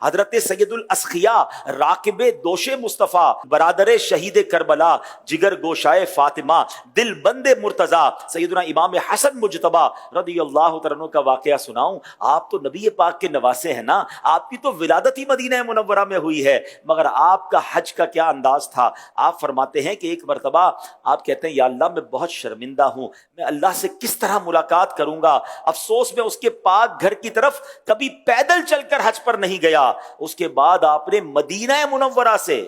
حضرت سیدل اسخیا راکب دوش مصطفیٰ برادر شہید کربلا جگر گوشائے فاطمہ دل بند مرتضیٰ سیدنا امام حسن مجتبیٰ رضی اللہ تعالیٰ عنہ کا واقعہ سناؤں؟ آپ تو نبی پاک کے نواسے ہیں نا، آپ کی تو ولادت ہی مدینہ منورہ میں ہوئی ہے، مگر آپ کا حج کا کیا انداز تھا؟ آپ فرماتے ہیں کہ ایک مرتبہ آپ کہتے ہیں یا اللہ میں بہت شرمندہ ہوں، میں اللہ سے کس طرح ملاقات کروں گا، افسوس میں اس کے پاک گھر کی طرف کبھی پیدل چل کر حج پر نہیں گیا۔ اس کے بعد آپ نے مدینہ منورہ سے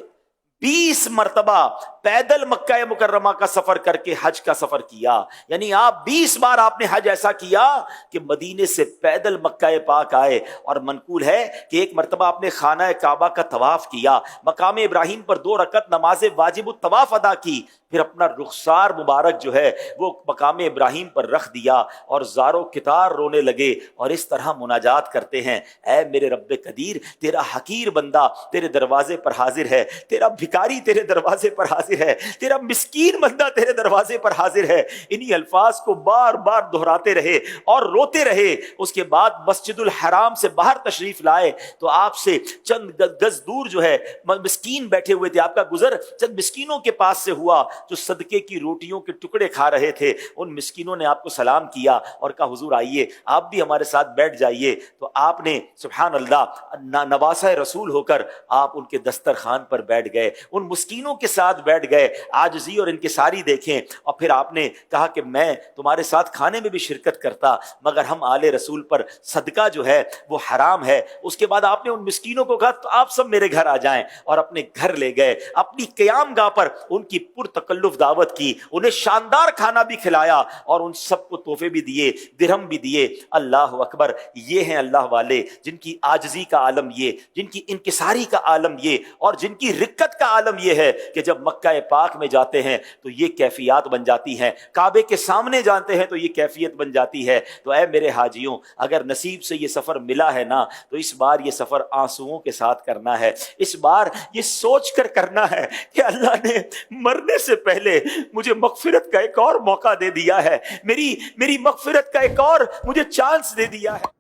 20 مرتبہ پیدل مکہ مکرمہ کا سفر کر کے حج کا سفر کیا، یعنی آپ 20 بار آپ نے حج ایسا کیا کہ مدینے سے پیدل مکہ پاک آئے۔ اور منقول ہے کہ ایک مرتبہ آپ نے خانہ کعبہ کا طواف کیا، مقام ابراہیم پر 2 رکعت نماز واجب الطواف ادا کی، پھر اپنا رخسار مبارک جو ہے وہ مقام ابراہیم پر رکھ دیا اور زارو کتار رونے لگے اور اس طرح مناجات کرتے ہیں، اے میرے رب قدیر، تیرا حقیر بندہ تیرے دروازے پر حاضر ہے، تیرا بھکاری تیرے دروازے پر حاضر ہے، تیرا مسکین بندہ تیرے دروازے پر حاضر ہے۔ انہی الفاظ کو بار بار دہراتے رہے اور روتے رہے۔ اس کے بعد مسجد الحرام سے باہر تشریف لائے تو آپ سے چند گز دور جو ہے مسکین بیٹھے ہوئے تھے، آپ کا گزر چند مسکینوں کے پاس سے ہوا جو صدقے کی روٹیوں کے ٹکڑے کھا رہے تھے۔ ان مسکینوں نے آپ کو سلام کیا اور کہا حضور آئیے آپ بھی ہمارے ساتھ بیٹھ جائیے، تو آپ نے سبحان اللہ نواسہ رسول ہو کر آپ ان کے دسترخوان پر بیٹھ گئے، ان مسکینوں کے ساتھ بیٹھ گئے، عاجزی اور انکساری دیکھیں، اور پھر آپ نے کہا کہ میں تمہارے ساتھ کھانے میں بھی شرکت کرتا مگر ہم آل رسول پر صدقہ جو ہے وہ حرام ہے۔ اس کے بعد آپ نے ان مسکینوں کو کہا تو آپ سب میرے گھر آ جائیں، اور اپنے گھر لے گئے، اپنی قیام گاہ پر ان کی پرتکلف دعوت کی، انہیں شاندار کھانا بھی کھلایا اور ان سب کو تحفے بھی دیے، درہم بھی دیے۔ اللہ اکبر، یہ ہیں اللہ والے جن کی عاجزی کا عالم یہ، جن کی انکساری کا عالم یہ، اور جن کی رکت کا عالم یہ ہے کہ جب مکہ پاک میں جاتے ہیں تو یہ کیفیات بن جاتی ہیں، کعبے کے سامنے جاتے ہیں تو یہ کیفیت بن جاتی ہے۔ تو اے میرے حاجیوں، اگر نصیب سے یہ سفر ملا ہے نا تو اس بار یہ سفر آنسوؤں کے ساتھ کرنا ہے، اس بار یہ سوچ کر کرنا ہے کہ اللہ نے مرنے سے پہلے مجھے مغفرت کا ایک اور موقع دے دیا ہے، میری مغفرت کا ایک اور مجھے چانس دے دیا ہے۔